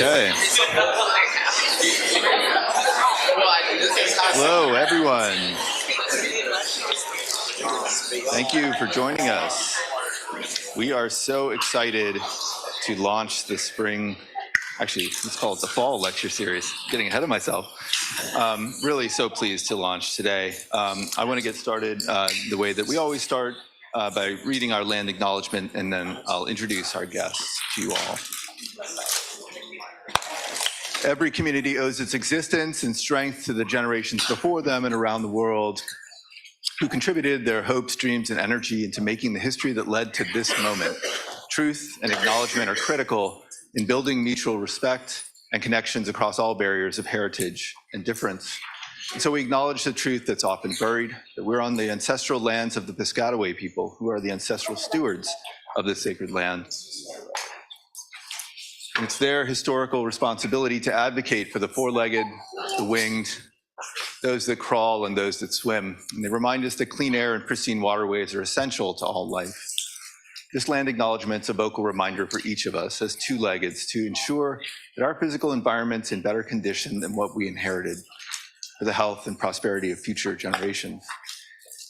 Okay. Hello, everyone. Thank you for joining us. We are so excited to launch the spring, actually, let's call it the fall lecture series. Getting ahead of myself. Really so pleased to launch today. I want to get started the way that we always start by reading our land acknowledgement, and then I'll introduce our guests to you all. Every community owes its existence and strength to the generations before them and around the world who contributed their hopes, dreams, and energy into making the history that led to this moment. Truth and acknowledgement are critical in building mutual respect and connections across all barriers of heritage and difference. And so we acknowledge the truth that's often buried, that we're on the ancestral lands of the Piscataway people, who are the ancestral stewards of this sacred land. It's their historical responsibility to advocate for the four-legged, the winged, those that crawl, and those that swim. And they remind us that clean air and pristine waterways are essential to all life. This land acknowledgement is a vocal reminder for each of us as two-leggeds to ensure that our physical environment's in better condition than what we inherited for the health and prosperity of future generations.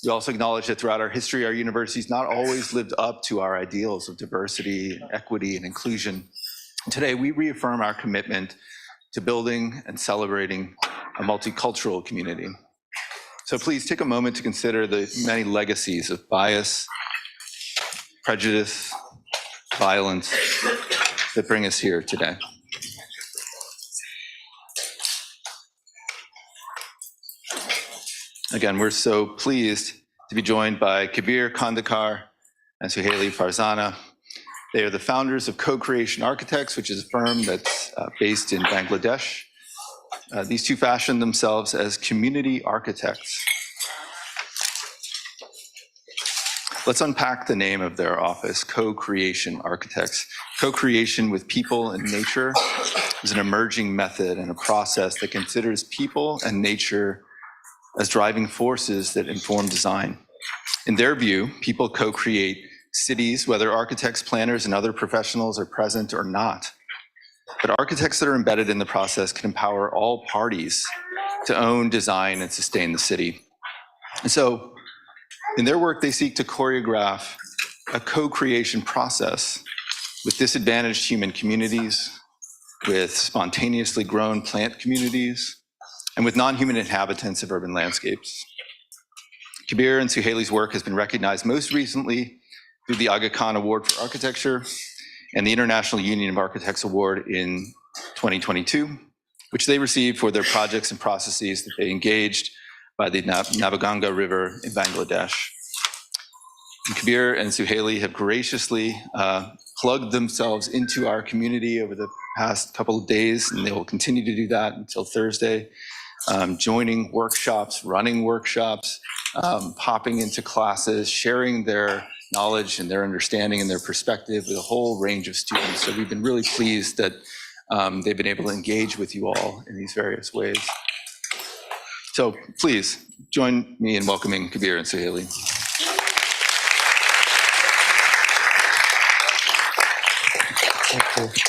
We also acknowledge that throughout our history, our universities not always lived up to our ideals of diversity, equity, and inclusion. Today, we reaffirm our commitment to building and celebrating a multicultural community. So please take a moment to consider the many legacies of bias, prejudice, violence that bring us here today. Again, we're so pleased to be joined by Kabir Khondakar and Suhailey Farzana. They are the founders of Co-Creation Architects, which is a firm that's based in Bangladesh. These two fashioned themselves as community architects. Let's unpack the name of their office, Co-Creation Architects. Co-creation with people and nature is an emerging method and a process that considers people and nature as driving forces that inform design. In their view, people co-create cities, whether architects, planners, and other professionals are present or not. But architects that are embedded in the process can empower all parties to own, design, and sustain the city. And so, in their work, they seek to choreograph a co-creation process with disadvantaged human communities, with spontaneously grown plant communities, and with non-human inhabitants of urban landscapes. Kabir and Suhailey's work has been recognized most recently through the Aga Khan Award for Architecture and the International Union of Architects Award in 2022, which they received for their projects and processes that they engaged by the Naboganga River in Bangladesh. And Kabir and Suhailey have graciously plugged themselves into our community over the past couple of days, and they will continue to do that until Thursday, joining workshops, running workshops, popping into classes, sharing their knowledge and their understanding and their perspective with a whole range of students. So we've been really pleased that they've been able to engage with you all in these various ways. So please join me in welcoming Kabir and Suhailey. Thank you.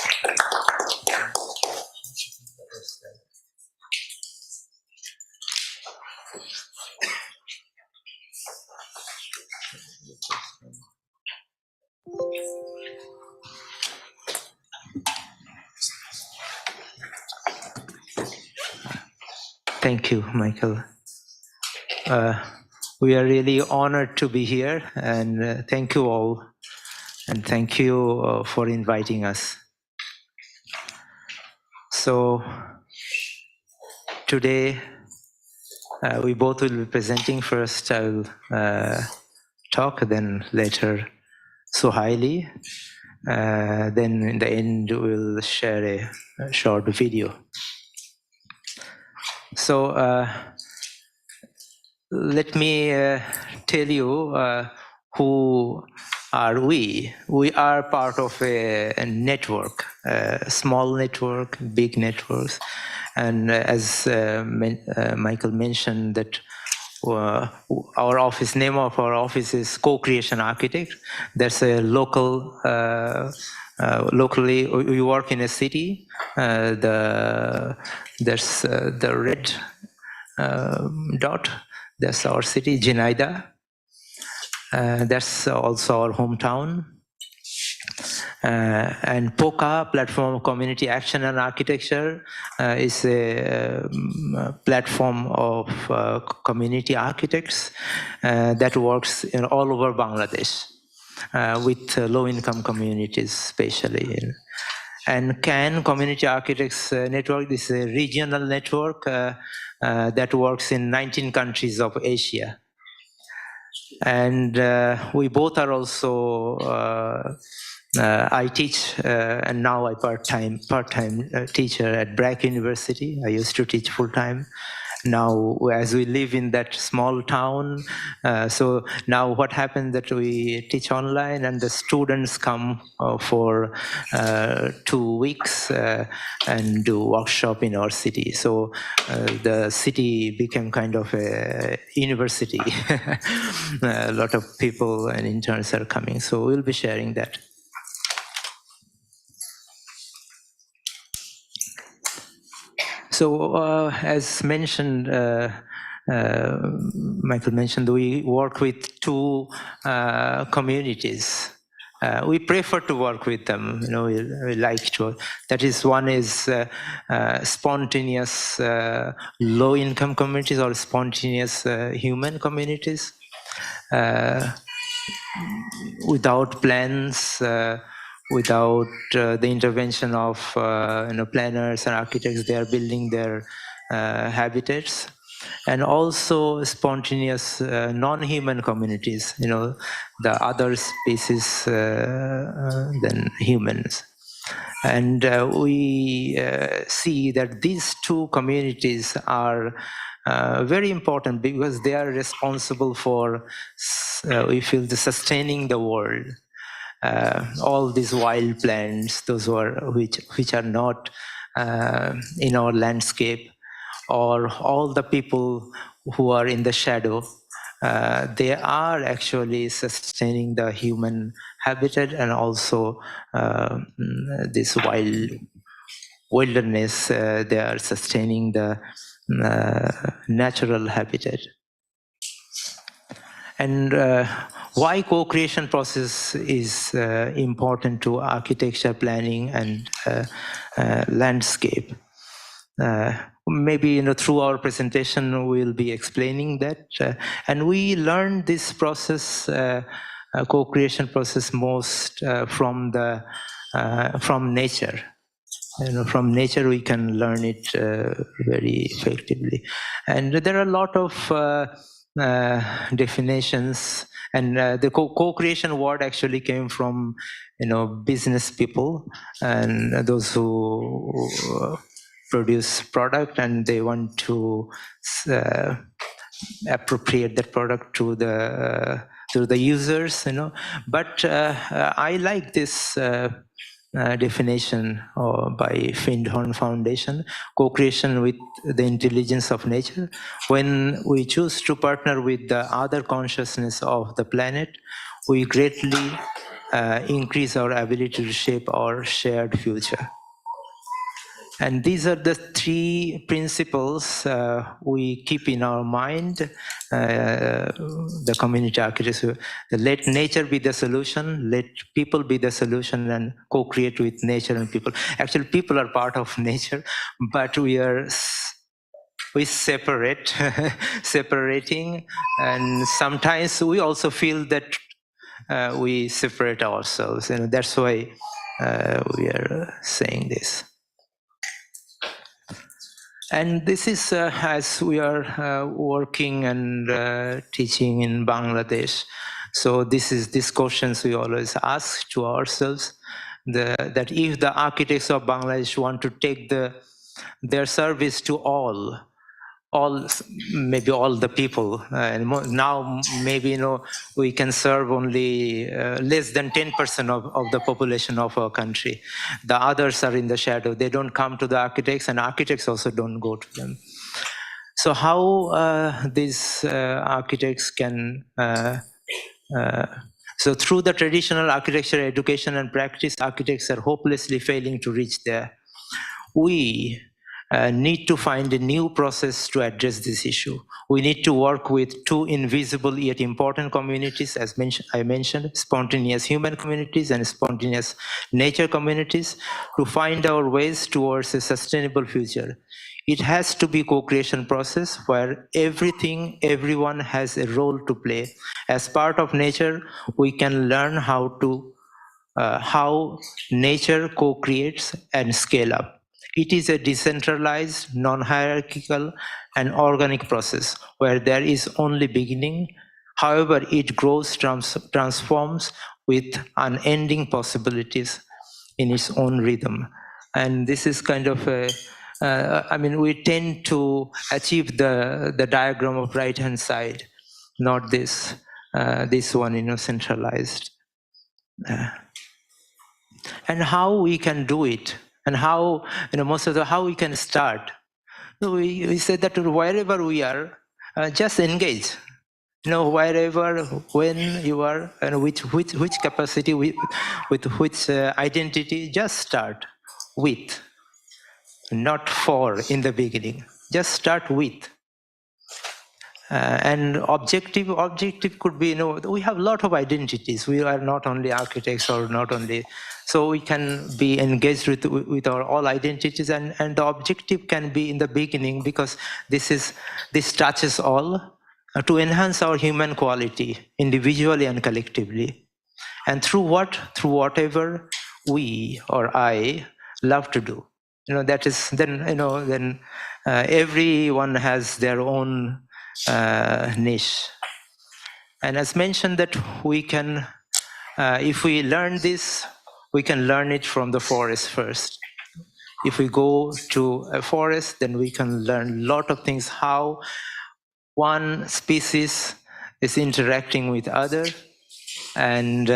Thank you, Michael. We are really honored to be here, and thank you all, and thank you for inviting us. So today, we both will be presenting. First, I'll talk, then later Suhailey. Then in the end, we'll share a short video. So let me tell you who are we. We are part of a network, a small network, big networks. And as Michael mentioned, that our office, name of our office is Co-Creation Architect. There's a local, locally, we work in a city. There's the red dot. That's our city, Jhenaidah. That's also our hometown. And POCA, Platform of Community Action and Architecture, is a platform of community architects that works in all over Bangladesh with low-income communities, especially. And CAN, Community Architects Network, is a regional network that works in 19 countries of Asia. And we both are also, I teach, and now I part-time teacher at Brack University. I used to teach full-time. Now, as we live in that small town, so now what happens that we teach online, and the students come for 2 weeks and do workshop in our city. So the city became kind of a university. A lot of people and interns are coming, so we'll be sharing that. So as mentioned, Michael mentioned, we work with two communities. We prefer to work with them. You know, we like to. That is, one is spontaneous low-income communities or spontaneous human communities without plans. Without the intervention of planners and architects, they are building their habitats, and also spontaneous non-human communities. You know, the other species than humans. And we see that these two communities are very important because they are responsible for, we feel, the sustaining the world. All these wild plants, those which are not in our landscape, or all the people who are in the shadow, they are actually sustaining the human habitat, and also this wilderness, they are sustaining the natural habitat. And why co-creation process is important to architecture, planning, and landscape. Maybe through our presentation we'll be explaining that. And we learn this process, co-creation process, most from nature. From nature we can learn it very effectively. And there are a lot of definitions, and the co-creation word actually came from business people and those who produce product, and they want to appropriate that product to the users, But I like this definition by Findhorn Foundation: co-creation with the intelligence of nature. When we choose to partner with the other consciousness of the planet, we greatly increase our ability to shape our shared future. And these are the three principles we keep in our mind, the community architects. Let nature be the solution, let people be the solution, and co-create with nature and people. Actually, people are part of nature, but we separate, separating, and sometimes we also feel that we separate ourselves. That's why we are saying this. And this is as we are working and teaching in Bangladesh. So these questions we always ask to ourselves, that if the architects of Bangladesh want to take their service to maybe all the people, and now maybe we can serve only less than 10% of the population of our country. The others are in the shadow. They don't come to the architects, and architects also don't go to them. So how these architects can so through the traditional architecture education and practice, architects are hopelessly failing to reach there. We need to find a new process to address this issue. We need to work with two invisible yet important communities, as I mentioned, spontaneous human communities and spontaneous nature communities, to find our ways towards a sustainable future. It has to be co-creation process where everyone has a role to play. As part of nature, we can learn how nature co-creates and scale up. It is a decentralized, non-hierarchical, and organic process where there is only beginning. However, it grows, transforms with unending possibilities in its own rhythm. And this is kind of we tend to achieve the diagram of right-hand side, not this one, centralized. And how we can do it, and how, how we can start. So we said that wherever we are, just engage. Wherever, when you are, and which capacity, with which identity, just start with, not for in the beginning. Just start with. And objective could be, we have a lot of identities. We are not only architects, or not only, so we can be engaged with our all identities, and the objective can be in the beginning, because this touches all, to enhance our human quality individually and collectively, and through whatever we or I love to do. That is then everyone has their own niche. And as mentioned, that we can, if we learn this, we can learn it from the forest first. If we go to a forest, then we can learn a lot of things, how one species is interacting with other, and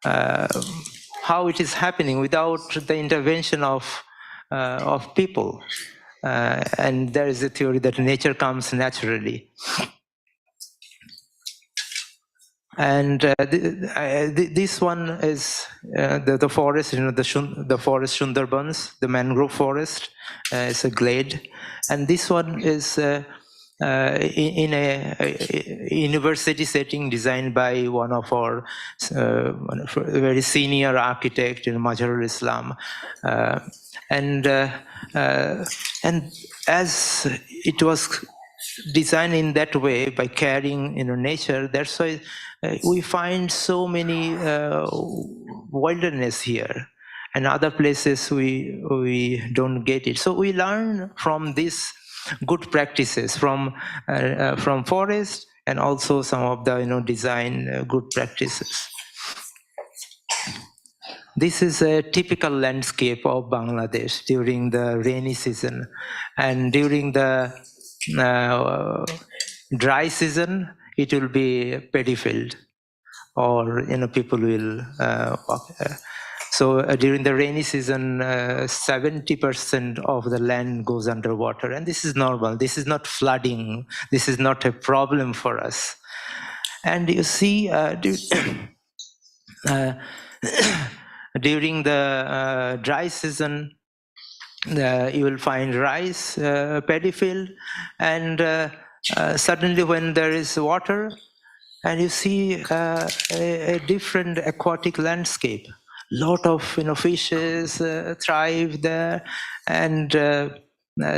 how it is happening without the intervention of people. And there is a theory that nature comes naturally. And this one is the forest, the forest Sundarbans, the mangrove forest. It's a glade, and this one is in a university setting designed by one of our very senior architect, Mazharul Islam, and as it was designed in that way by carrying nature, that's why we find so many wilderness here, and other places we don't get it. So we learn from these good practices from forest, and also some of the design good practices. This is a typical landscape of Bangladesh during the rainy season, and during the dry season it will be paddy field, or people will walk. So during the rainy season, 70% of the land goes underwater, and this is normal. This is not flooding. This is not a problem for us. And you see, during the dry season, you will find rice, paddy field, and suddenly when there is water, and you see a different aquatic landscape. Lot of fishes thrive there, and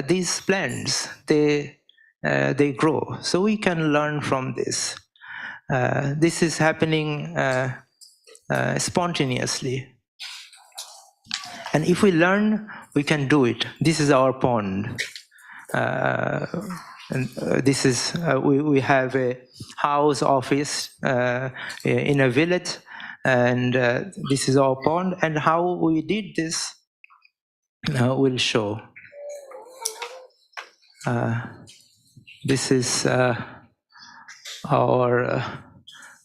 these plants they grow. So we can learn from this. This is happening spontaneously, and if we learn, we can do it. This is our pond. And this is we have a house office in a village, and this is our pond. And how we did this, we'll show. This is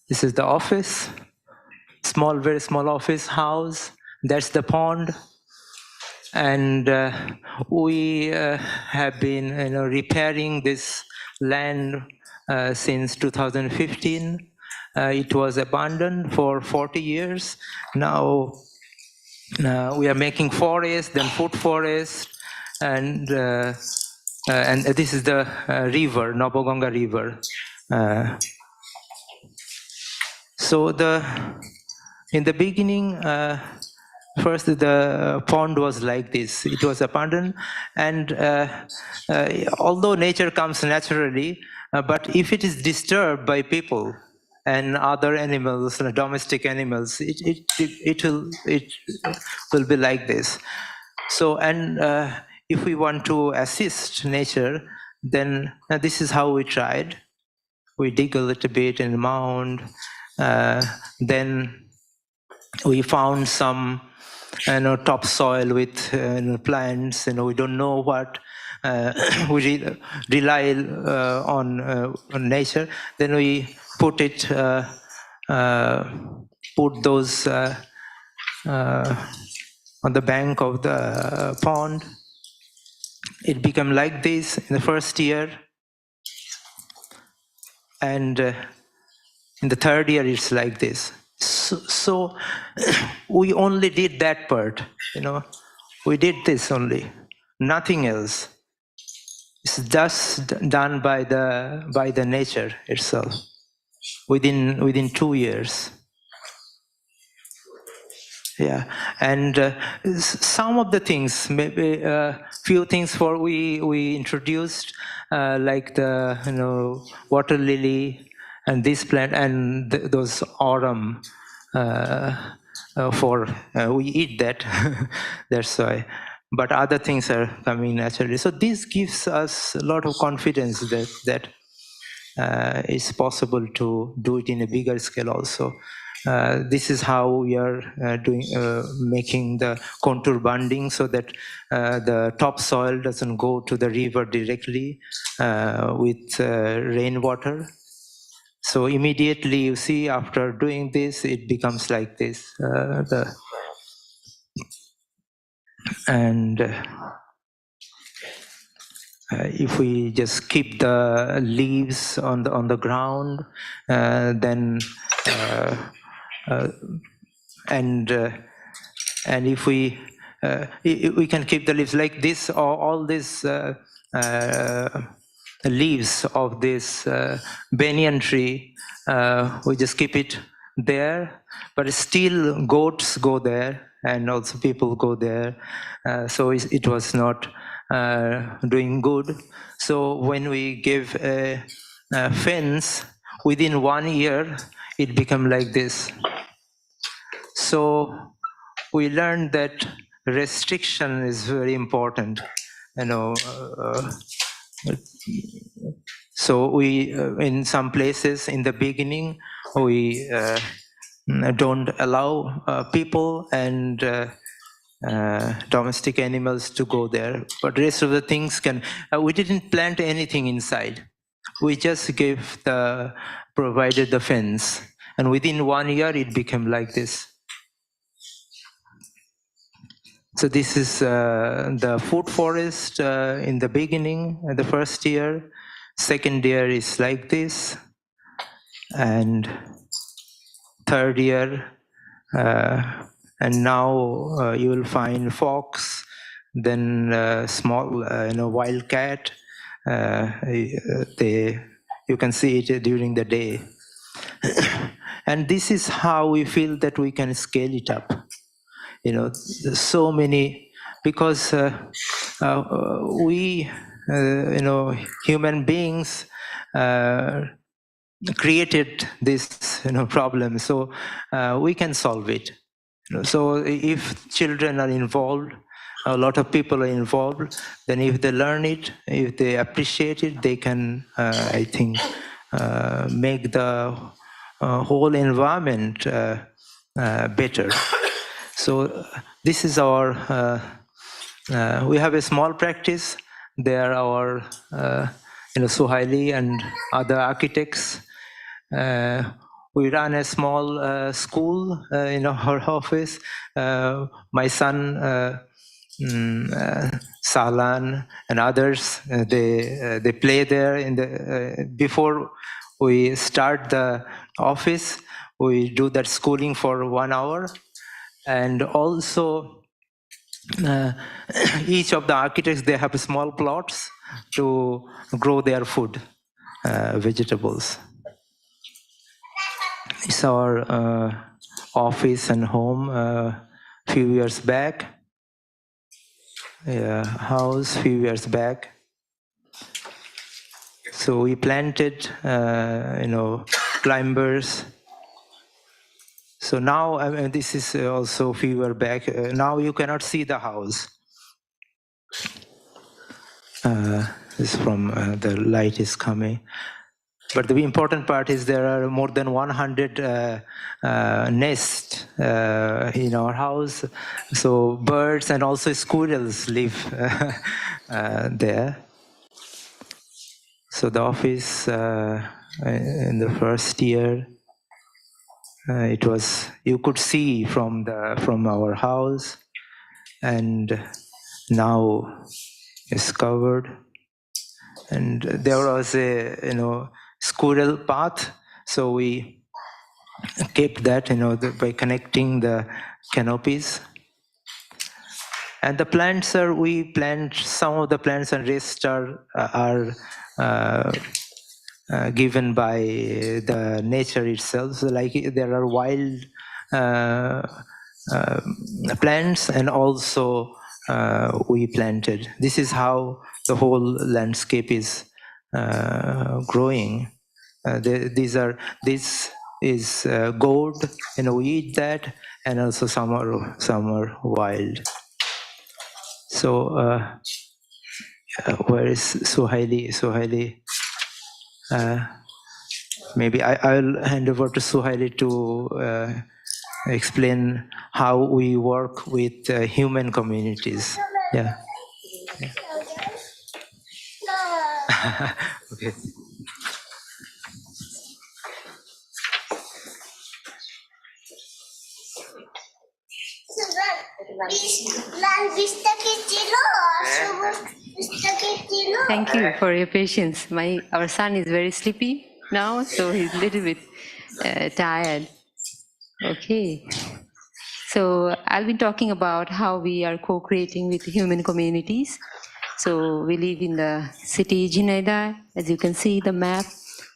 this is the office, very small office house. That's the pond. And we have been repairing this land since 2015. It was abandoned for 40 years. Now we are making forest, then food forest, and this is the river, Naboganga river. So in the beginning, first, the pond was like this. It was abandoned, and although nature comes naturally, but if it is disturbed by people and other animals, domestic animals, it will be like this. So, and if we want to assist nature, then this is how we tried. We dig a little bit in the mound, then we found some topsoil with plants. We don't know what. We rely on nature. Then we put those on the bank of the pond. It became like this in the first year, and in the third year it's like this. So we only did that part, we did this only, nothing else. It's just done by the nature itself within 2 years. Yeah, and some of the things, maybe few things we introduced, like the water lily and this plant and those autumn. We eat that, that's why. But other things are coming naturally. So this gives us a lot of confidence that it's possible to do it in a bigger scale also. This is how we are making the contour bunding so that the topsoil doesn't go to the river directly with rainwater. So immediately you see after doing this, it becomes like this. If we just keep the leaves on the ground, then and if we can keep the leaves like this, or all these leaves of this banyan tree, we just keep it there, but still goats go there and also people go there, so it was not doing good. So when we gave a fence, within 1 year it became like this. So we learned that restriction is very important, you know. So we, in some places in the beginning, we don't allow people and domestic animals to go there, but rest of the things can. We didn't plant anything inside. We just provided the fence, and within 1 year it became like this. So this is the food forest in the beginning, the first year. Second year is like this, and third year, and now you will find fox, then small, wild cat. You can see it during the day, and this is how we feel that we can scale it up. So many, because we, human beings created this problem, so we can solve it. So if children are involved, a lot of people are involved, then if they learn it, if they appreciate it, they can, I think, make the whole environment better. So this is our, we have a small practice. There are our, Suhailey and other architects. We run a small school in our office. My son, Salan and others, they play there. Before we start the office, we do that schooling for 1 hour. And also, each of the architects, they have small plots to grow their food, vegetables. It's our office and home few years back. House few years back. So we planted, climbers. So now, this is also a few years back. Now you cannot see the house. This from the light is coming. But the important part is there are more than 100 nests in our house. So birds and also squirrels live there. So the office in the first year, it was, you could see from our house, and now it's covered. And there was a squirrel path, so we kept that by connecting the canopies. And the plants we plant some of the plants, and rest are given by the nature itself. So like there are wild plants, and also we planted. This is how the whole landscape is growing. This is gourd, we eat that, and also some are wild. So where is Suhailey? Suhailey, maybe I'll hand over to Suhailey to explain how we work with human communities. Yeah. Okay. Thank you for your patience. Our son is very sleepy now, so he's a little bit tired. Okay. So I'll be talking about how we are co-creating with human communities. So we live in the city Jhenaidah. As you can see the map,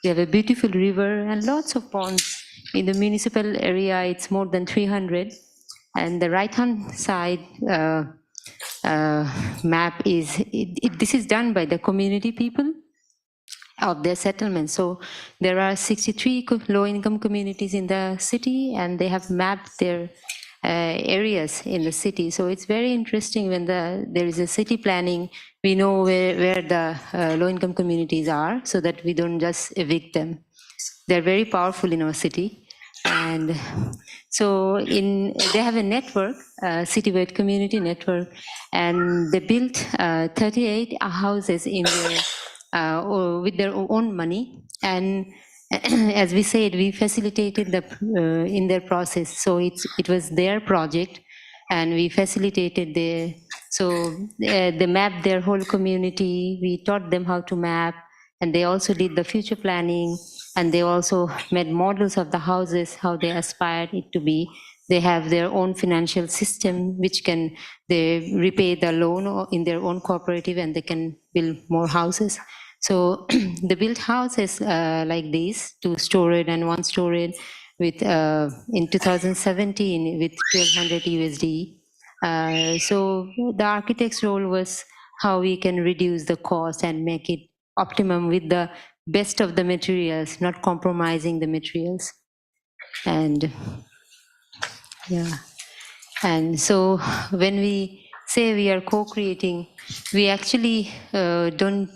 we have a beautiful river and lots of ponds. In the municipal area, it's more than 300. And the right-hand side map is, this is done by the community people of their settlement. So there are 63 low-income communities in the city, and they have mapped their areas in the city. So it's very interesting when there is a city planning, we know where the low-income communities are, so that we don't just evict them. They're very powerful in our city. And so they have a network, citywide community network, and they built 38 houses in their, with their own money. And as we said, we facilitated in their process. So it was their project, and we facilitated they mapped their whole community. We taught them how to map, and they also did the future planning, and they also made models of the houses, how they aspired it to be. They have their own financial system, which they repay the loan in their own cooperative, and they can build more houses. So they built houses like these, 2-storied and 1-storied, with in 2017 with 1,200 USD. So the architect's role was how we can reduce the cost and make it optimum with the best of the materials, not compromising the materials. And yeah, and so when we say we are co-creating, we actually don't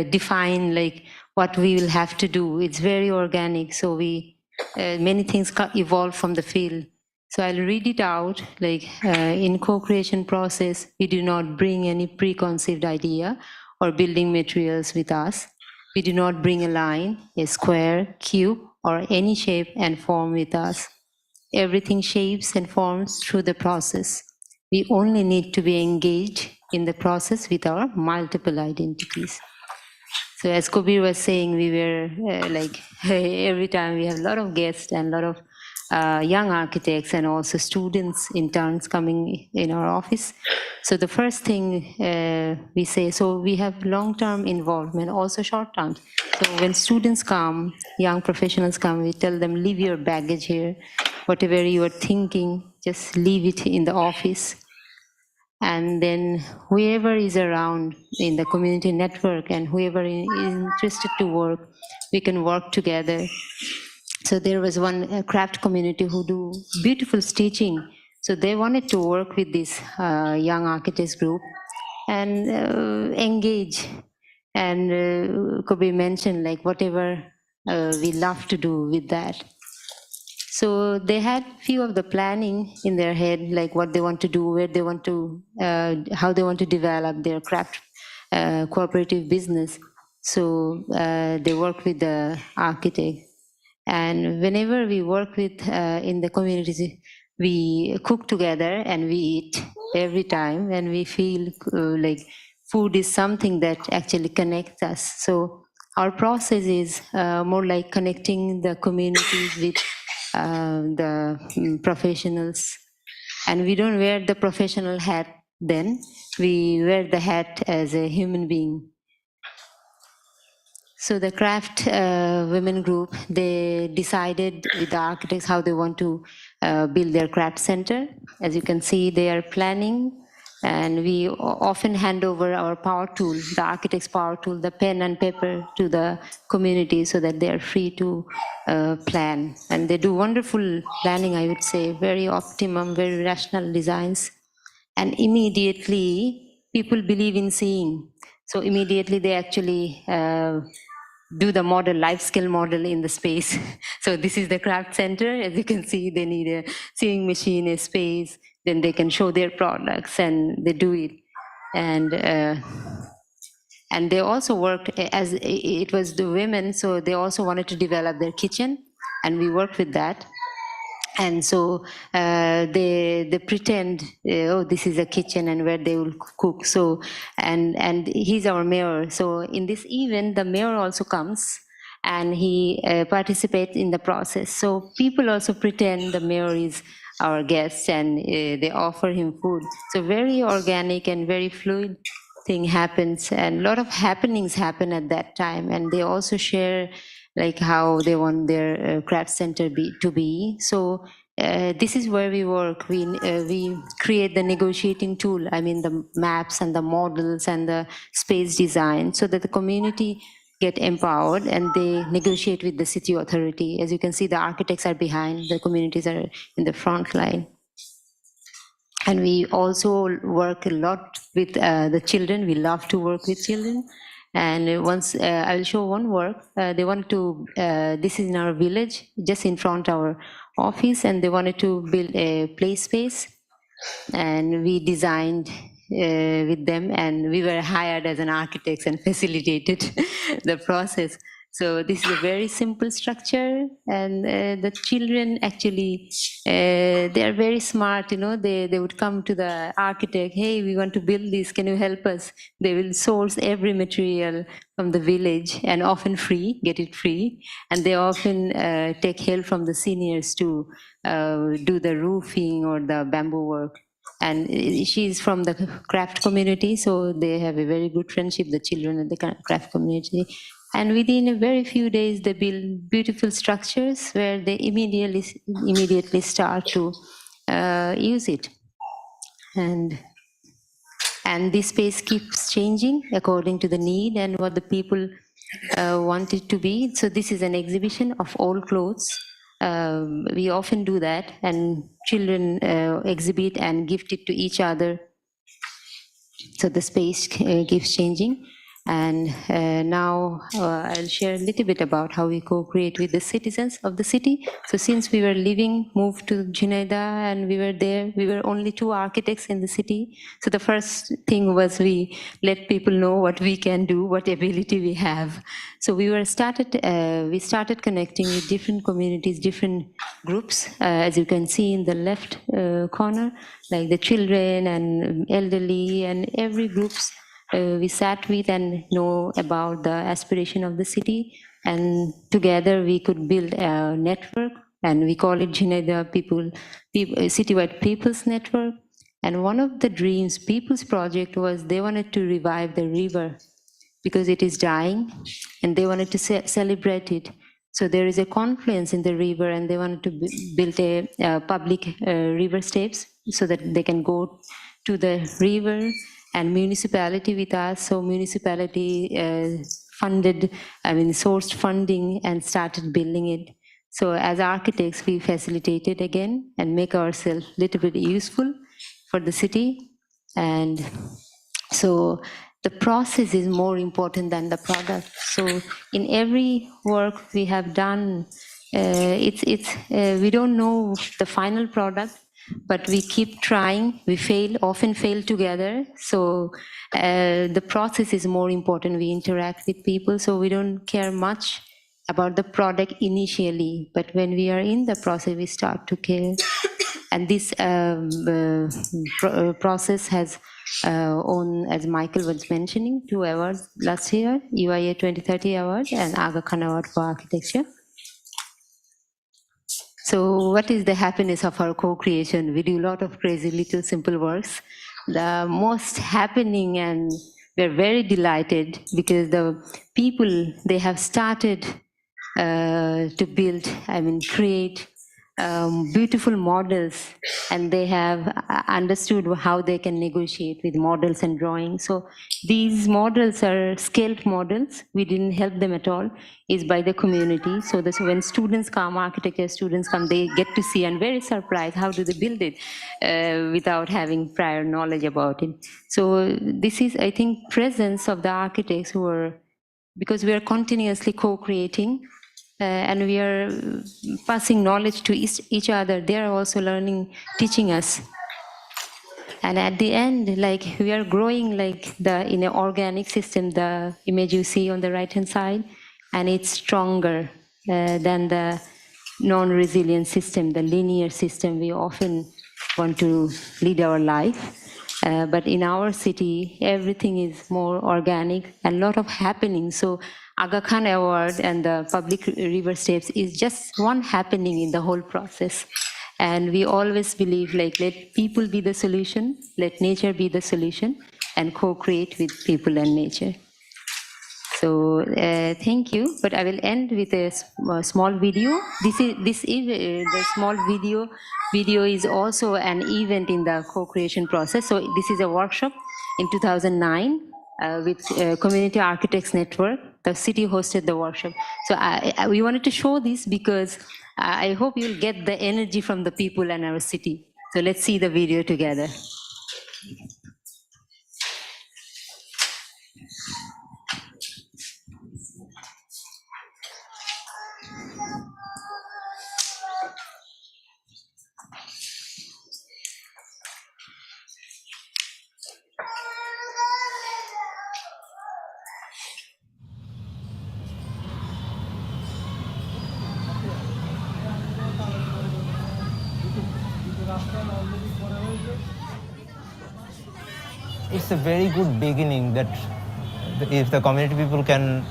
define like what we will have to do. It's very organic. So many things evolve from the field. So I'll read it out. Like in co-creation process, we do not bring any preconceived idea or building materials with us. We do not bring a line, a square, cube, or any shape and form with us. Everything shapes and forms through the process. We only need to be engaged in the process with our multiple identities. So as Kabir was saying, we were like every time we have a lot of guests and a lot of young architects and also students, interns coming in our office. So the first thing we say, so we have long-term involvement, also short-term. So when students come, young professionals come, we tell them, leave your baggage here. Whatever you are thinking, just leave it in the office. And then whoever is around in the community network and whoever is interested to work, we can work together. So there was one craft community who do beautiful stitching. So they wanted to work with this young architects group and engage. And Kabir mentioned like whatever we love to do with that. So they had few of the planning in their head, like what they want to do, where they want to, how they want to develop their craft cooperative business. So they work with the architect. And whenever we work with in the communities, we cook together and we eat every time, and we feel like food is something that actually connects us. So our process is more like connecting the communities with the professionals. And we don't wear the professional hat then, we wear the hat as a human being. So the craft women group, they decided with the architects how they want to build their craft center. As you can see, they are planning, and we often hand over our power tool, the architect's power tool, the pen and paper to the community so that they are free to plan. And they do wonderful planning, I would say, very optimum, very rational designs. And immediately, people believe in seeing. So immediately they actually do the model, life skill model in the space. So this is the craft center. As you can see, they need a sewing machine, a space, then they can show their products and they do it. And they also worked, as it was the women, so they also wanted to develop their kitchen, and we worked with that. And so they pretend, oh, this is a kitchen and where they will cook. So, and he's our mayor. So in this event, the mayor also comes and he participates in the process. So people also pretend the mayor is our guest and they offer him food. So very organic and very fluid thing happens, and a lot of happenings happen at that time. And they also share like how they want their craft center to be. So this is where we work. We create the negotiating tool, I mean the maps and the models and the space design, so that the community get empowered and they negotiate with the city authority. As you can see, the architects are behind, the communities are in the front line. And we also work a lot with the children. We love to work with children. And once I'll show one work, they want to, this is in our village, just in front of our office, and they wanted to build a play space. And we designed with them, and we were hired as an architect and facilitated the process. So this is a very simple structure, and the children actually, they are very smart, you know, they would come to the architect, hey, we want to build this, can you help us? They will source every material from the village, and often free, get it free, and they often take help from the seniors to do the roofing or the bamboo work. And she's from the craft community, so they have a very good friendship, the children in the craft community. And within a very few days, they build beautiful structures where they immediately start to use it. And this space keeps changing according to the need and what the people want it to be. So this is an exhibition of old clothes. We often do that, and children exhibit and gift it to each other. So the space keeps changing. And now I'll share a little bit about how we co-create with the citizens of the city. So since we were moved to Jhenaidah, and we were there, we were only 2 architects in the city. So the first thing was we let people know what we can do, what ability we have. So we started connecting with different communities, different groups, as you can see in the left corner, like the children and elderly and every groups. We sat with and know about the aspiration of the city, and together we could build a network, and we call it Jhenaidah Citywide People's Network. And one of the dreams, People's Project, was they wanted to revive the river because it is dying, and they wanted to celebrate it. So there is a confluence in the river, and they wanted to build a public river steps so that they can go to the river. And municipality with us, so municipality sourced funding and started building it. So as architects, we facilitated again and make ourselves a little bit useful for the city. And so the process is more important than the product. So in every work we have done, we don't know the final product, but we keep trying. We often fail together. So the process is more important. We interact with people, so we don't care much about the product initially. But when we are in the process, we start to care. And this process has as Michael was mentioning, 2 awards last year, UIA 2030 award and Aga Khan Award for architecture. So what is the happiness of our co-creation? We do a lot of crazy little simple works. The most happening, and we're very delighted because the people, they have started to build, create beautiful models, and they have understood how they can negotiate with models and drawings. So these models are scaled models. We didn't help them at all. It's by the community. So when students come, architecture students come, they get to see and very surprised, how do they build it without having prior knowledge about it. So this is, I think, presence of the architects who are because we are continuously co-creating and we are passing knowledge to each other. They are also learning, teaching us. And at the end, like we are growing like in an organic system, the image you see on the right-hand side, and it's stronger than the non-resilient system, the linear system we often want to lead our life. But in our city, everything is more organic and a lot of happening. So Aga Khan Award and the public river steps is just one happening in the whole process. And we always believe, like, let people be the solution, let nature be the solution, and co-create with people and nature. So thank you, but I will end with a small video. This is the small video. Video is also an event in the co-creation process. So this is a workshop in 2009 with Community Architects Network. The city hosted the workshop. So we wanted to show this because I hope you'll get the energy from the people and our city. So let's see the video together. It's a very good beginning that if the community people can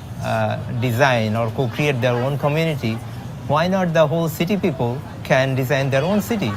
design or co-create their own community, why not the whole city people can design their own city?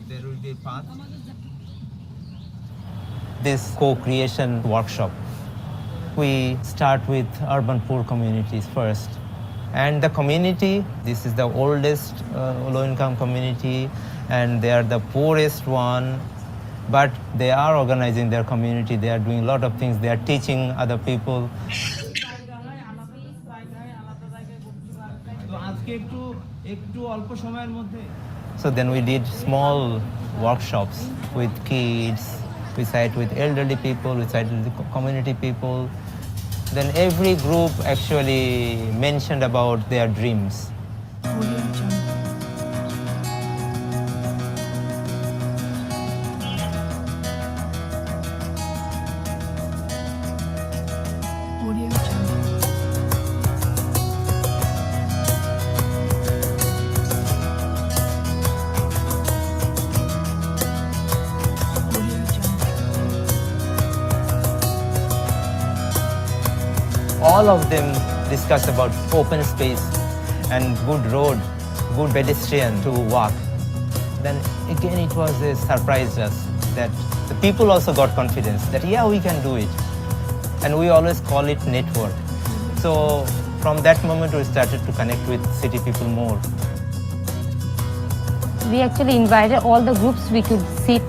There will be a path. This co-creation workshop, we start with urban poor communities first. And the community, this is the oldest low-income community, and they are the poorest one, but they are organizing their community, they are doing a lot of things, they are teaching other people. So then we did small workshops with kids, we sat with elderly people, we sat with the community people. Then every group actually mentioned about their dreams. All of them discuss about open space and good road, good pedestrian to walk. Then again it was a surprise us that the people also got confidence that yeah, we can do it. And we always call it network. So from that moment we started to connect with city people more. We actually invited all the groups we could sit,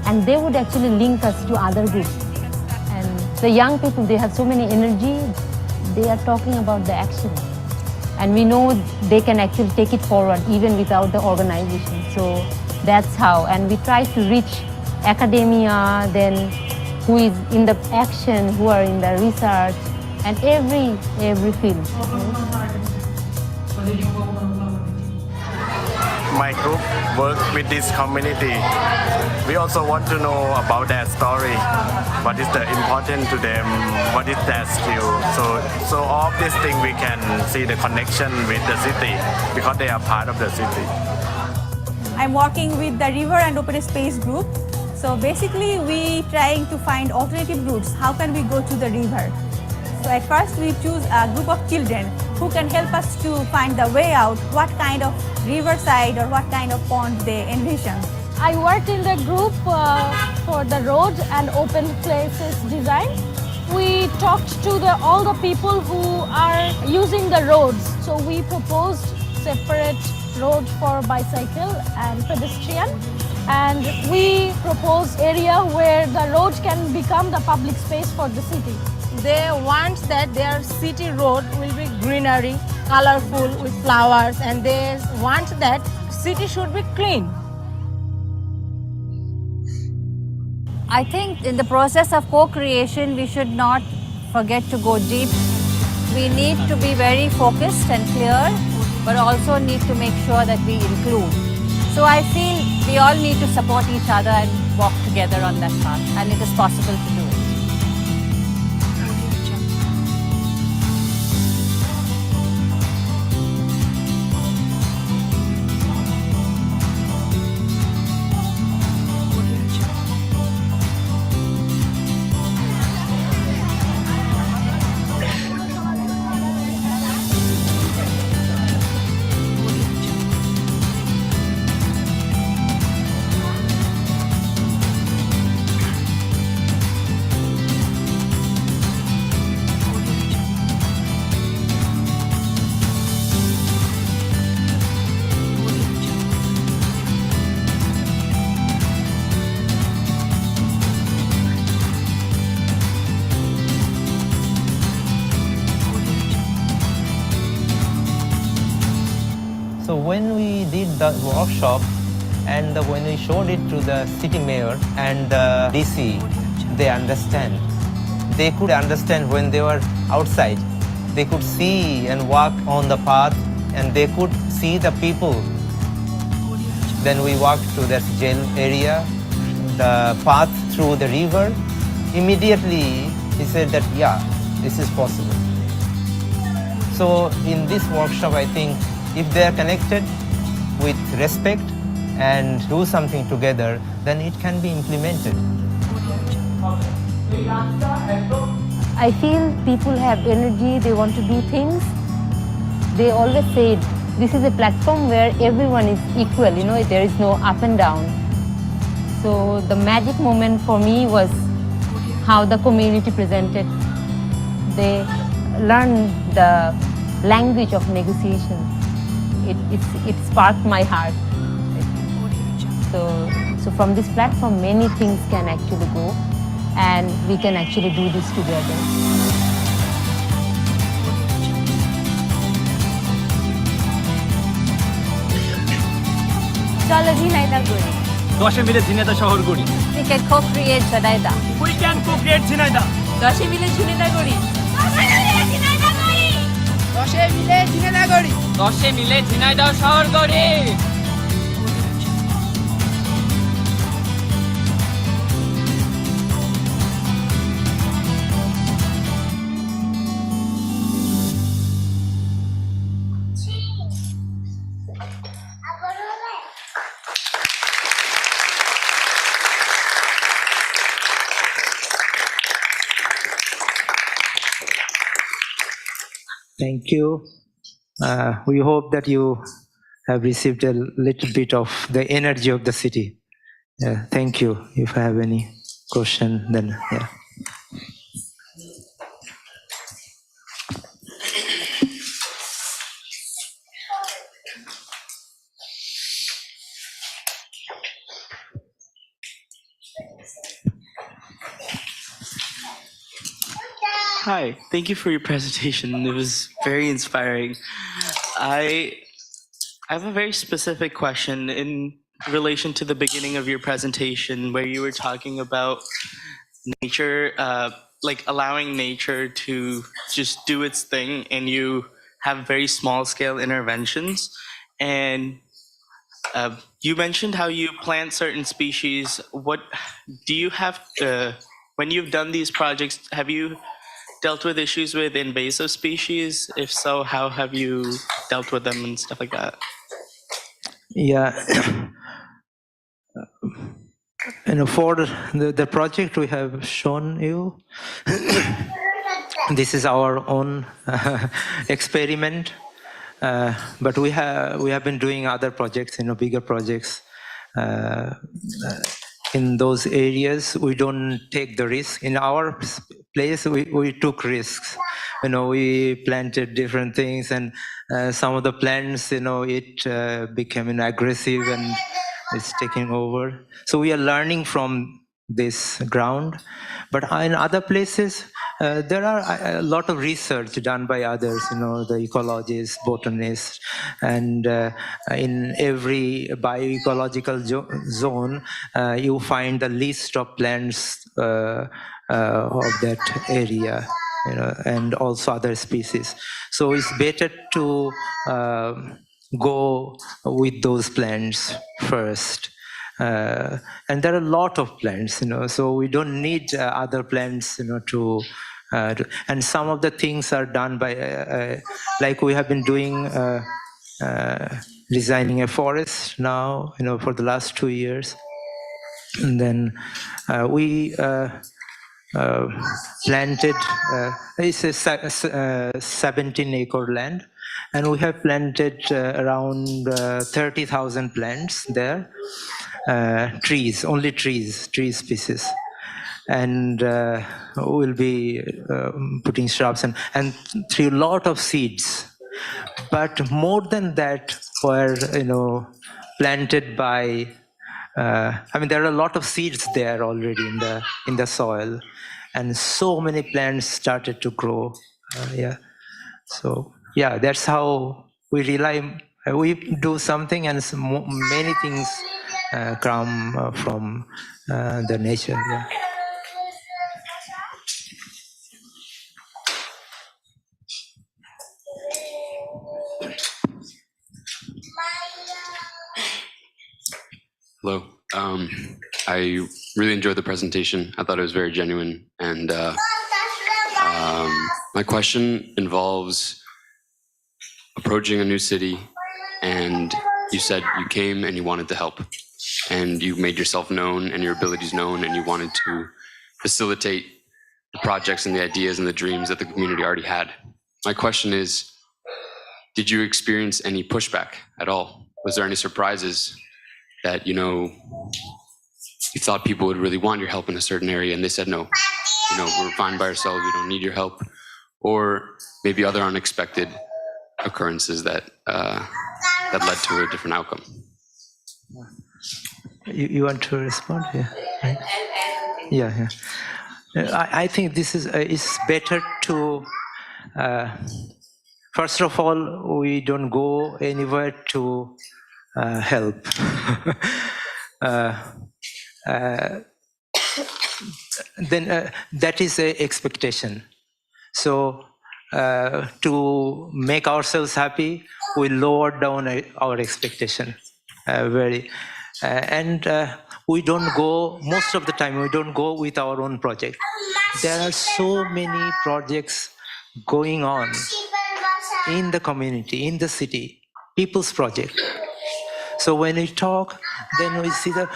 and they would actually link us to other groups. The young people, they have so many energy, they are talking about the action. and we know they can actually take it forward even without the organization. So that's how, and we try to reach academia, then who is in the action, who are in the research, and every field. My group works with this community. We also want to know about their story, what is the important to them, what is their skill. So all of these things we can see the connection with the city because they are part of the city. I'm working with the River and Open Space group. So basically we trying to find alternative routes. How can we go to the river? So at first we choose a group of children who can help us to find the way out, what kind of riverside or what kind of pond they envision. I worked in the group for the road and open places design. We talked to all the people who are using the roads. So we proposed separate road for bicycle and pedestrian. And we proposed area where the road can become the public space for the city. They want that their city road will be greenery, colorful with flowers, and they want that city should be clean. I think in the process of co-creation, we should not forget to go deep. We need to be very focused and clear, but also need to make sure that we include. So I feel we all need to support each other and walk together on that path, and it is possible to do it. So when we did the workshop and when we showed it to the city mayor and the DC, they understand. They could understand when they were outside. They could see and walk on the path and they could see the people. Then we walked to that jail area, the path through the river. Immediately he said that, yeah, this is possible. So in this workshop, I think if they are connected with respect and do something together, then it can be implemented. I feel people have energy, they want to do things. They always say this is a platform where everyone is equal, there is no up and down. So the magic moment for me was how the community presented. They learned the language of negotiation. It sparked my heart. So from this platform, many things can actually go, and we can actually do this together. Chalo Jhenaidah gori. দশে মিলে ঝিনাইদহ শহর গড়ি। We can co-create Jhenaidah. We can co-create Jhenaidah. দশে মিলে ঝিনাইদহ গরি। দশে মিলে ঝিনাইদহ গড়ি। দশে মিলে ঝিনাইদহ শহর গড়ি। Thank you. We hope that you have received a little bit of the energy of the city. Thank you. If I have any question, then yeah. Hi, thank you for your presentation. It was very inspiring. I have a very specific question in relation to the beginning of your presentation where you were talking about nature, like allowing nature to just do its thing, and you have very small scale interventions. And you mentioned how you plant certain species. What do you have when you've done these projects, have you dealt with issues with invasive species? If so, how have you dealt with them and stuff like that? Yeah. For the project we have shown you, this is our own experiment, but we have been doing other projects, bigger projects. In those areas, we don't take the risk. In our place, we took risks. We planted different things, and some of the plants, it became aggressive and it's taking over. So we are learning from this ground. But in other places, there are a lot of research done by others, the ecologists, botanists, and in every bioecological zone, you find the list of plants of that area, and also other species. So it's better to go with those plants first. And there are a lot of plants, so we don't need other plants, and some of the things are done by, like we have been doing, designing a forest now, for the last 2 years. And then we planted, it's a 17-acre land, and we have planted around 30,000 plants there. Trees, only tree species, and we'll be putting shrubs and through a lot of seeds. But more than that were planted by. There are a lot of seeds there already in the soil, and so many plants started to grow. So that's how we rely. We do something, and many things come from the nature. Yeah. Hello. I really enjoyed the presentation. I thought it was very genuine. And my question involves approaching a new city, and you said you came and you wanted to help, and you made yourself known and your abilities known, and you wanted to facilitate the projects and the ideas and the dreams that the community already had. My question is, did you experience any pushback at all? Was there any surprises that, you thought people would really want your help in a certain area and they said, no, we're fine by ourselves, we don't need your help? Or maybe other unexpected occurrences that that led to a different outcome? You want to respond? Yeah. Right? Yeah. I think this is it's better to first of all, we don't go anywhere to help. Then that is an expectation. So to make ourselves happy, we lower down our expectation and we don't go, most of the time we don't go with our own project. There are so many projects going on in the community, in the city, people's project. So when we talk, then we see that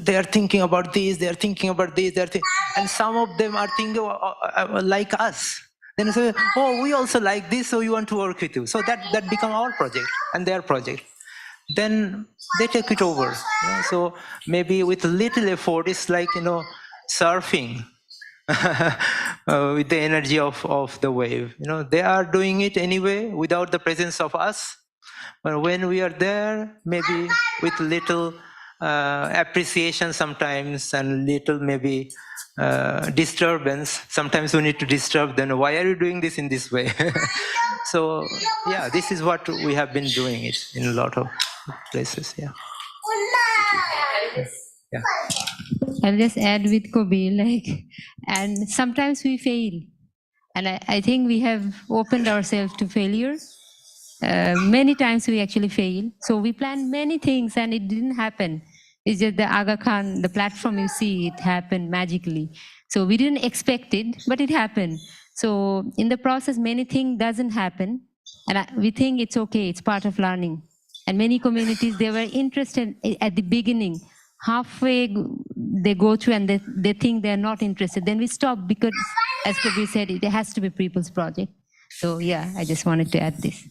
they are thinking about this, they are thinking about this, and some of them are thinking like us. Then we say, oh, we also like this, so we want to work with you. So that becomes our project and their project. Then they take it over. So maybe with little effort, it's like, surfing with the energy of the wave. They are doing it anyway without the presence of us. But when we are there, maybe with little appreciation sometimes and little maybe disturbance. Sometimes we need to disturb them. Why are you doing this in this way? So yeah, this is what we have been doing it in a lot of places. Yeah. Yeah. I'll just add with Kabir, and sometimes we fail. And I think we have opened ourselves to failure. Many times we actually fail. So we planned many things and it didn't happen. It's just the Aga Khan, the platform you see, it happened magically. So we didn't expect it, but it happened. So in the process, many things doesn't happen. And we think it's okay, it's part of learning. And many communities, they were interested at the beginning. Halfway they go through and they think they're not interested. Then we stop because, as Kabir said, it has to be people's project. So yeah, I just wanted to add this.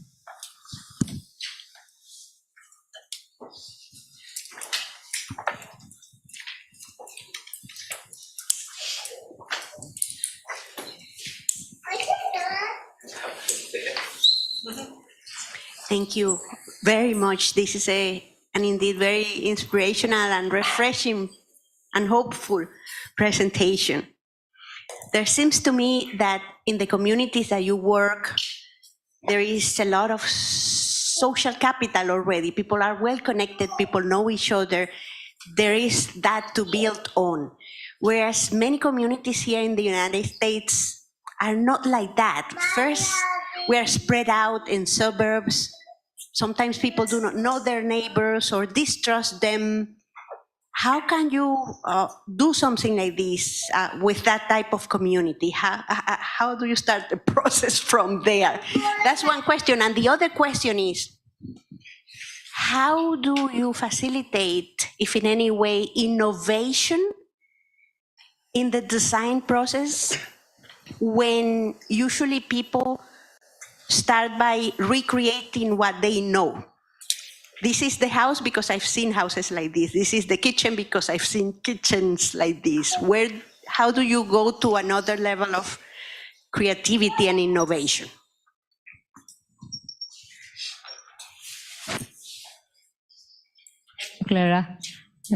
Thank you very much. This is an indeed very inspirational and refreshing and hopeful presentation. There seems to me that in the communities that you work, there is a lot of social capital already. People are well connected, people know each other. There is that to build on. Whereas many communities here in the United States are not like that. First, we are spread out in suburbs. Sometimes people do not know their neighbors or distrust them. How can you do something like this with that type of community? How do you start the process from there? That's one question. And the other question is, how do you facilitate, if in any way, innovation in the design process when usually people start by recreating what they know? This is the house because I've seen houses like this. This is the kitchen because I've seen kitchens like this. How do you go to another level of creativity and innovation? Clara,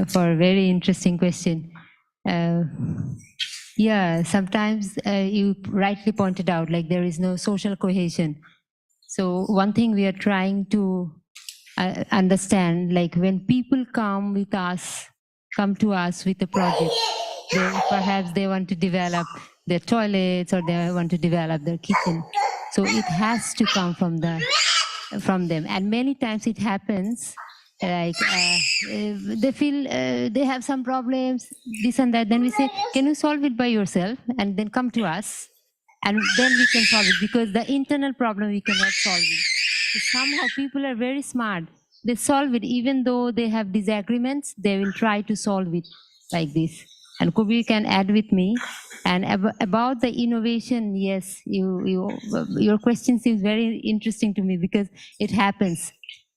for a very interesting question. Yeah, sometimes you rightly pointed out, like there is no social cohesion. So one thing we are trying to understand, like when people come to us with a project, perhaps they want to develop their toilets or they want to develop their kitchen. So it has to come from them. And many times it happens, like they feel they have some problems, this and that. Then we say, can you solve it by yourself? And then come to us. And then we can solve it, because the internal problem we cannot solve it. Somehow people are very smart. They solve it, even though they have disagreements, they will try to solve it like this. And Kabir can add with me. And about the innovation, yes, your question seems very interesting to me, because it happens.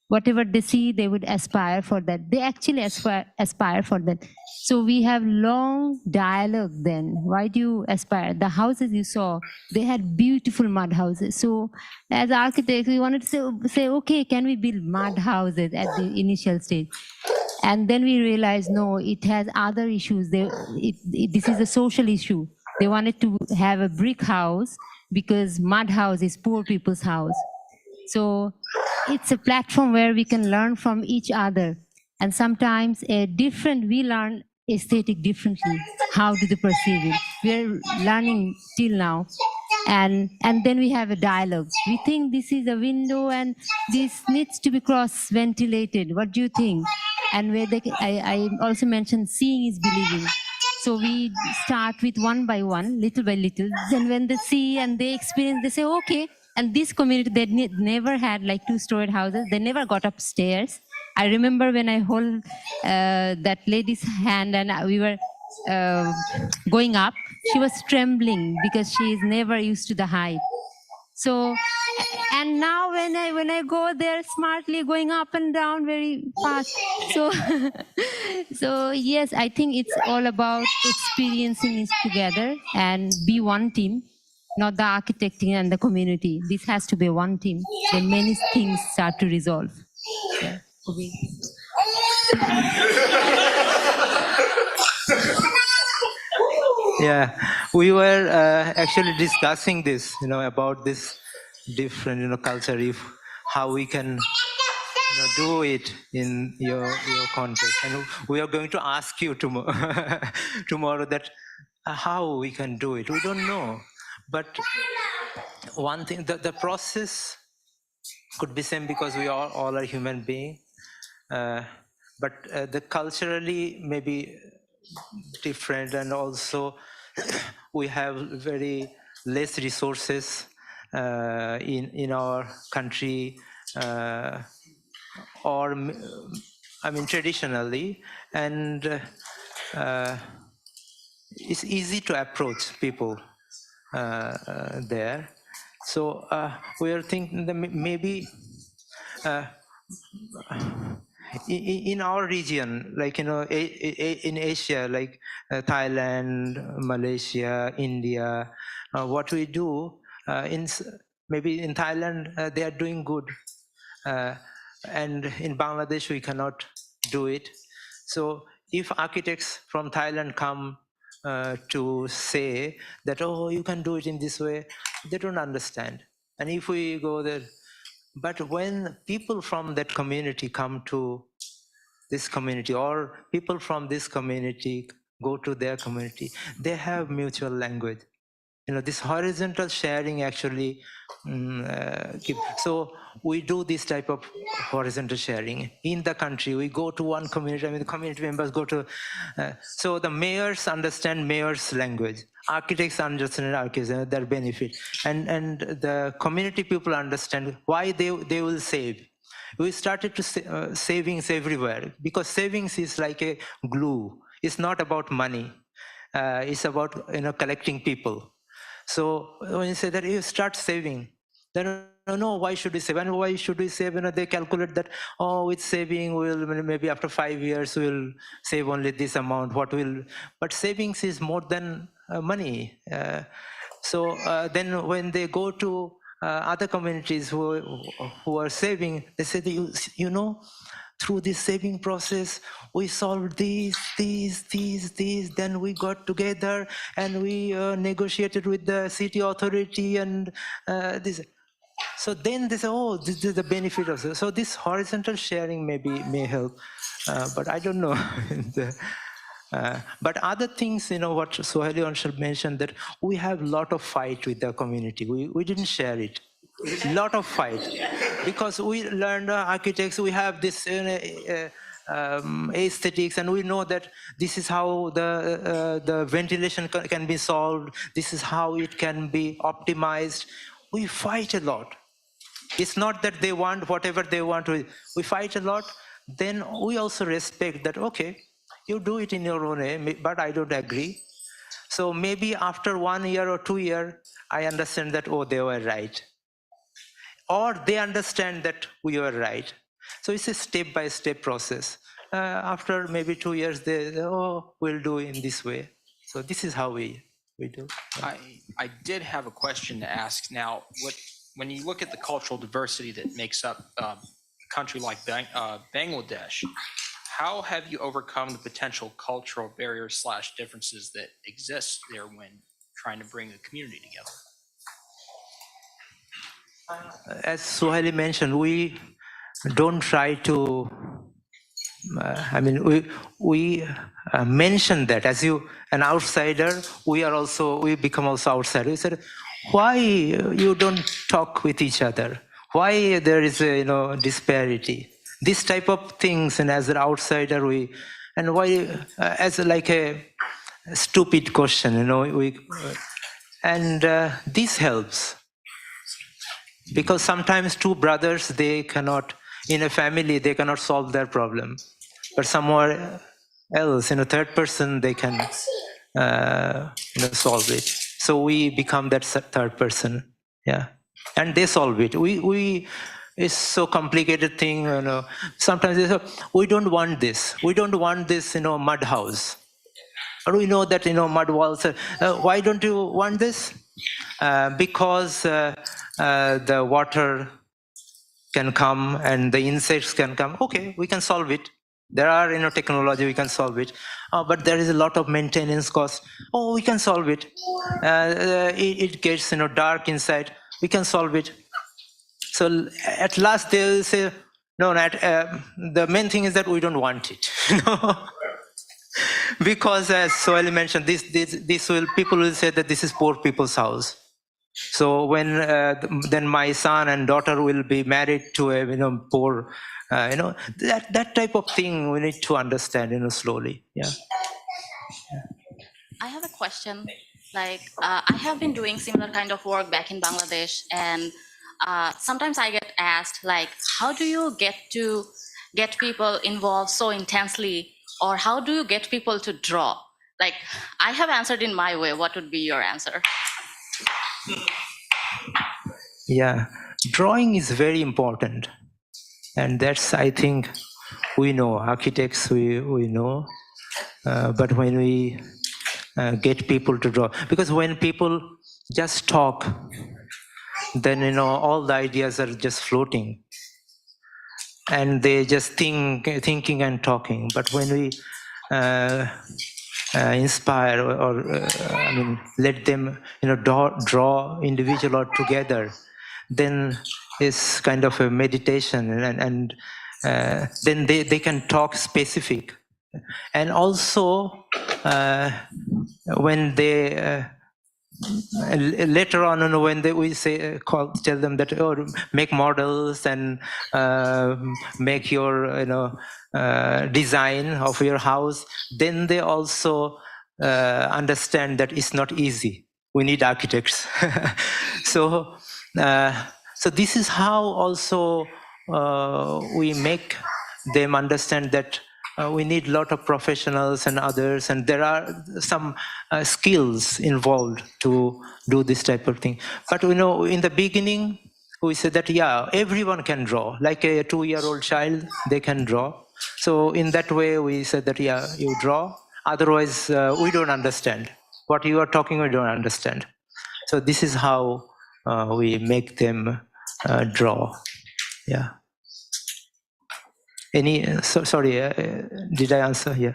Whatever they see, they would aspire for that. They actually aspire for that. So we have long dialogue then. Why do you aspire? The houses you saw, they had beautiful mud houses. So as architects, we wanted to say, okay, can we build mud houses at the initial stage? And then we realized, no, it has other issues. This is a social issue. They wanted to have a brick house because mud house is poor people's house. So it's a platform where we can learn from each other. And sometimes we learn aesthetic differently. How do they perceive it? We're learning till now. And then we have a dialogue. We think this is a window and this needs to be cross-ventilated. What do you think? And where I also mentioned seeing is believing. So we start with one by one, little by little. Then when they see and they experience, they say, okay. And this community, they never had like 2-storied houses. They never got upstairs. I remember when I hold that lady's hand and we were going up, she was trembling because she is never used to the height. So, and now when I go there smartly, going up and down very fast. So, so yes, I think it's all about experiencing it together and be one team. Not the architecting and the community. This has to be one team. Then many things start to resolve. Yeah. Yeah, we were actually discussing this, about this different, culture, if how we can, do it in your context. And we are going to ask you tomorrow, tomorrow that how we can do it. We don't know, but one thing, the process could be same because we all are human being, but the culturally maybe different, and also we have very less resources in our country, or I mean traditionally, and it's easy to approach people there. So we are thinking that maybe in our region, like in Asia, like Thailand, Malaysia, India, what we do maybe in Thailand they are doing good, and in Bangladesh we cannot do it. So if architects from Thailand come to say that, oh, you can do it in this way, they don't understand. And if we go there, but when people from that community come to this community, or people from this community go to their community, they have mutual language. This horizontal sharing actually so we do this type of horizontal sharing in the country. We go to one community, I mean the community members go to so the mayors understand mayors language, architects understand architects, their benefit, and the community people understand why they will save. We started to savings everywhere, because savings is like a glue. It's not about money, it's about collecting people. So when you say that you start saving, then no, why should we save? And why should we save? They calculate that, oh, with saving, we'll maybe after 5 years we'll save only this amount. But savings is more than money. So then when they go to other communities who are saving, they say, through this saving process, we solved these, then we got together and we negotiated with the city authority and this. So then they say, oh, this is the benefit of this. So this horizontal sharing may help, but I don't know. But other things, what Suhailey also mentioned, that we have a lot of fight with the community. We didn't share it. Lot of fight, because we learned architects, we have this aesthetics, and we know that this is how the ventilation can be solved, this is how it can be optimized. We fight a lot. It's not that they want whatever they want. We fight a lot. Then we also respect that, okay, you do it in your own way, but I don't agree. So maybe after 1 year or 2 years, I understand that, oh, they were right. Or they understand that we were right. So it's a step-by-step process. After maybe 2 years, we'll do it in this way. So this is how we do. I did have a question to ask. Now, when you look at the cultural diversity that makes up a country like Bangladesh, how have you overcome the potential cultural barriers / differences that exist there when trying to bring the community together? As Suhailey mentioned, we don't try to, we mention that as an outsider, we become also outsider. We said, why you don't talk with each other? Why there is a, disparity? This type of things, and as an outsider, why, as like a stupid question, this helps. Because sometimes two brothers, they cannot, in a family, they cannot solve their problem. But somewhere else, in a third person, they can solve it. So we become that third person, yeah. And they solve it. It's so complicated thing, Sometimes they say, we don't want this. We don't want this, mud house. Or we know that, mud walls. Why don't you want this? Because the water can come and the insects can come. Okay, we can solve it. There are, technology, we can solve it. But there is a lot of maintenance cost. Oh, we can solve it. It gets, dark inside. We can solve it. So at last they will say, no, the main thing is that we don't want it. Because as Suhailey mentioned, people will say that this is poor people's house. So when then my son and daughter will be married to a poor, that type of thing we need to understand, slowly. Yeah. I have a question. Like, I have been doing similar kind of work back in Bangladesh, and sometimes I get asked, like, how do you get people involved so intensely, or how do you get people to draw? Like, I have answered in my way. What would be your answer? Yeah, drawing is very important, and that's, I think, we know, architects, we know, but when we get people to draw, because when people just talk, then all the ideas are just floating, and they just thinking and talking. But when we inspire or let them draw individual or together, then it's kind of a meditation, and then they can talk specific. And also when they later on, when we tell them that make models and make your design of your house, then they also understand that it's not easy. We need architects. So this is how also we make them understand that we need a lot of professionals and others, and there are some skills involved to do this type of thing. But in the beginning, we said that, yeah, everyone can draw. Like a 2-year-old child, they can draw. So in that way, we said that, yeah, you draw. Otherwise, we don't understand. What you are talking, we don't understand. So this is how we make them draw. Yeah. Sorry, did I answer? Yeah.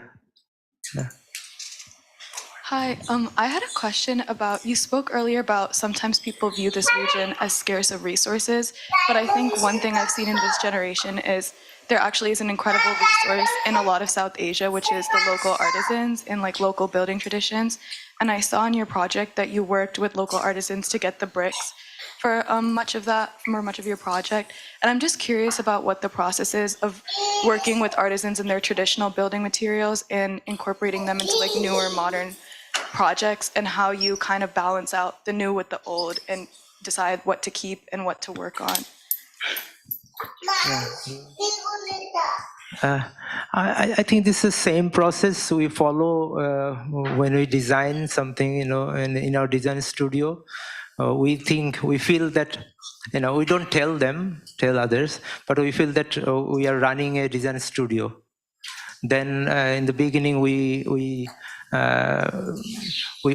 Hi, I had a question about, you spoke earlier about sometimes people view this region as scarce of resources, but I think one thing I've seen in this generation is there actually is an incredible resource in a lot of South Asia, which is the local artisans and like local building traditions. And I saw in your project that you worked with local artisans to get the bricks for much of your project. And I'm just curious about what the process is of working with artisans and their traditional building materials and incorporating them into like newer modern projects, and how you kind of balance out the new with the old and decide what to keep and what to work on. I think this is the same process we follow when we design something, in our design studio. We feel that, we don't tell others, but we feel that we are running a design studio. Then in the beginning, we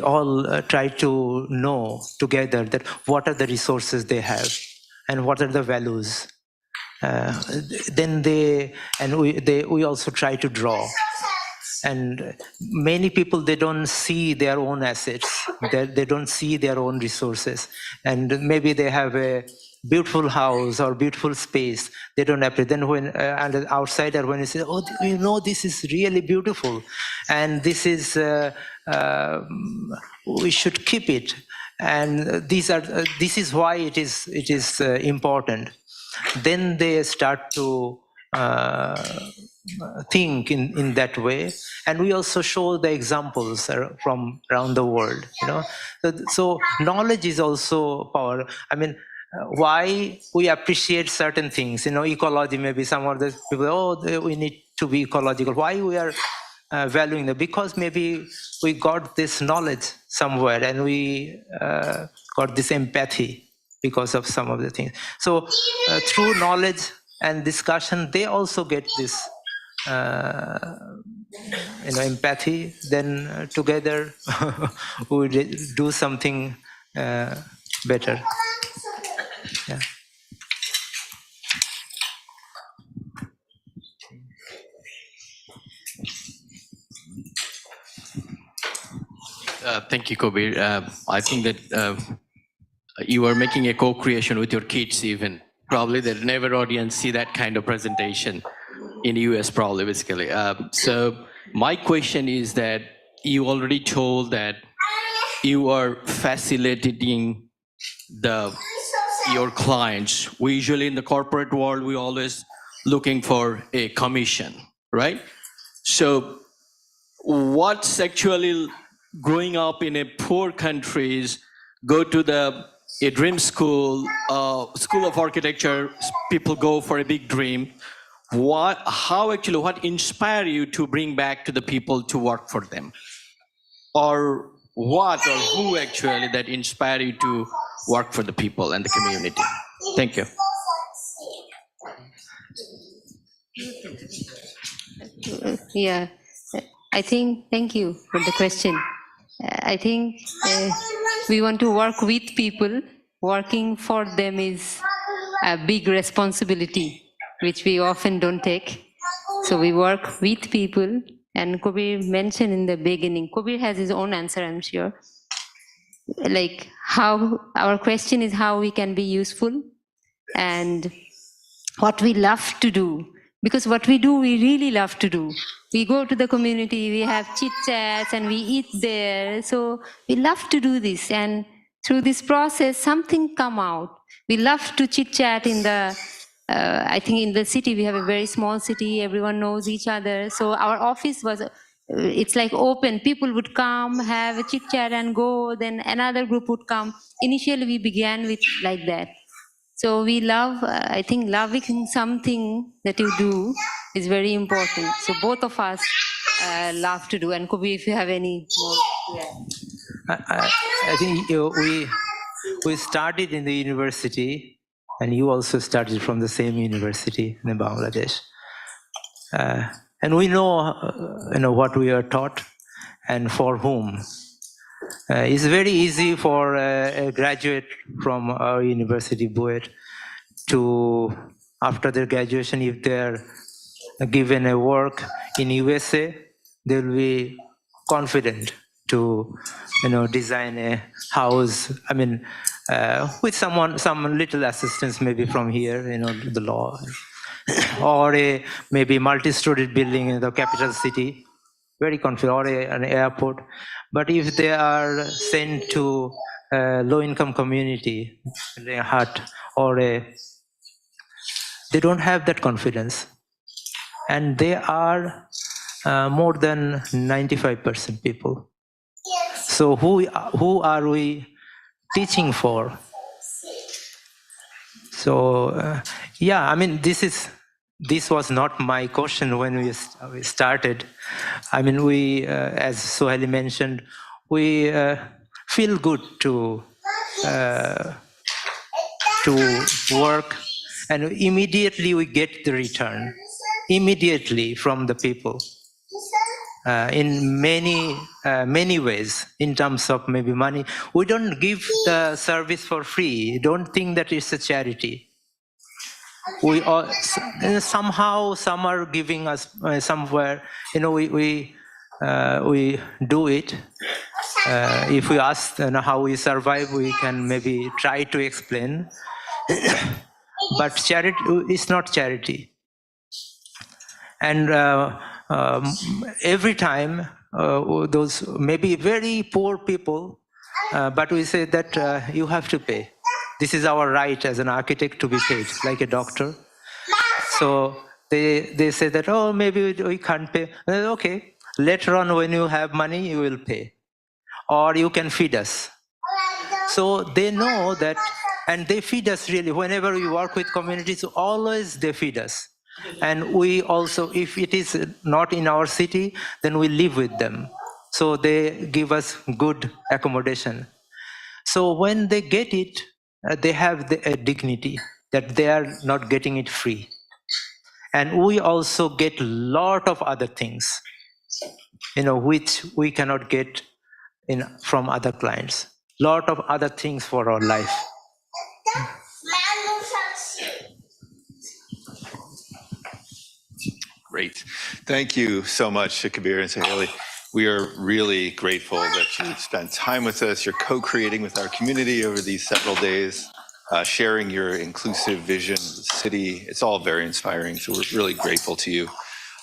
all try to know together that what are the resources they have and what are the values. Then we also try to draw. And many people, they don't see their own assets. They don't see their own resources. And maybe they have a beautiful house or beautiful space. They don't appreciate. Then when an outsider, when you say, oh, this is really beautiful, and this is, we should keep it. And this is why it is important. Then they start to think in that way, and we also show the examples from around the world. So knowledge is also power. I mean, why we appreciate certain things? Ecology. Maybe some of the people, we need to be ecological. Why we are valuing them? Because maybe we got this knowledge somewhere, and we got this empathy because of some of the things. So through knowledge and discussion, they also get this empathy. Then together we do something better. Yeah. Thank you, Kabir. I think that you are making a co-creation with your kids even. Probably the never audience see that kind of presentation in US probably basically. So my question is that you already told that you are facilitating your clients. We usually in the corporate world, we always looking for a commission, right? So what's actually growing up in a poor countries, go to a dream school, school of architecture, people go for a big dream. What inspire you to bring back to the people to work for them? Or what or who actually that inspire you to work for the people and the community? Thank you. Yeah, thank you for the question. I think we want to work with people. Working for them is a big responsibility, which we often don't take. So we work with people, and Kabir mentioned in the beginning, Kabir has his own answer, I'm sure. Like how, our question is how we can be useful and what we love to do. Because what we do, we really love to do. We go to the community, we have chit-chats and we eat there. So we love to do this. And through this process, something come out. We love to chit-chat in the, I think in the city, we have a very small city, everyone knows each other. So our office was, it's like open. People would come, have a chit-chat and go, then another group would come. Initially, we began with like that. So we love, I think loving something that you do is very important. So both of us love to do. And Kabir, if you have any more to add. I think we started in the university, and you also started from the same university in Bangladesh. And we know, what we are taught and for whom. It's very easy for a graduate from our university, BUET, to, after their graduation, if they're given a work in USA, they'll be confident to, design a house. I mean, with some little assistance maybe from here, the law, or a maybe multi-story building in the capital city, very confident, or an airport. But if they are sent to a low-income community, a hut, or they don't have that confidence. And they are more than 95% people. So who are we teaching for? So yeah, I mean, this was not my question when we started. I mean, we, as Suhailey mentioned, we feel good to work, and immediately we get the return, immediately from the people, in many ways, in terms of maybe money. We don't give the service for free. Don't think that it's a charity. We all, somehow some are giving us somewhere. We do it. If we ask how we survive, we can maybe try to explain. But charity is not charity. And every time those maybe very poor people, but we say that you have to pay. This is our right as an architect to be paid, like a doctor. So they say that, oh, maybe we can't pay. Okay, later on when you have money, you will pay. Or you can feed us. So they know that, and they feed us really. Whenever we work with communities, always they feed us. And we also, if it is not in our city, then we live with them. So they give us good accommodation. So when they get it, they have a dignity that they are not getting it free. And we also get a lot of other things, which we cannot get from other clients. Lot of other things for our life. Great. Thank you so much, Kabir and Suhailey. We are really grateful that you spent time with us. You're co-creating with our community over these several days, sharing your inclusive vision of the city. It's all very inspiring, so we're really grateful to you.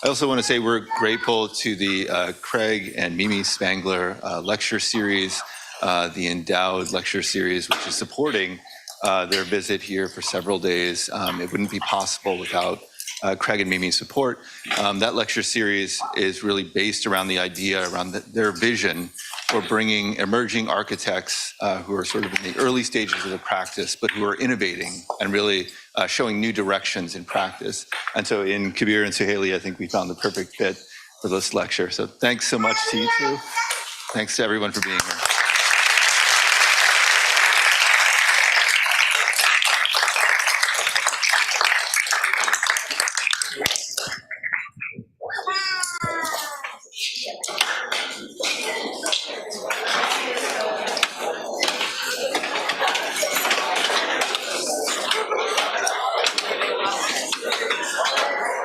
I also want to say we're grateful to the Craig and Mimi Spangler lecture series, the Endowed lecture series, which is supporting their visit here for several days. It wouldn't be possible without Craig and Mimi's support. That lecture series is really based around the idea, around their vision for bringing emerging architects who are sort of in the early stages of the practice, but who are innovating and really showing new directions in practice. And so in Kabir and Suhailey, I think we found the perfect fit for this lecture. So thanks so much to you two. Thanks to everyone for being here.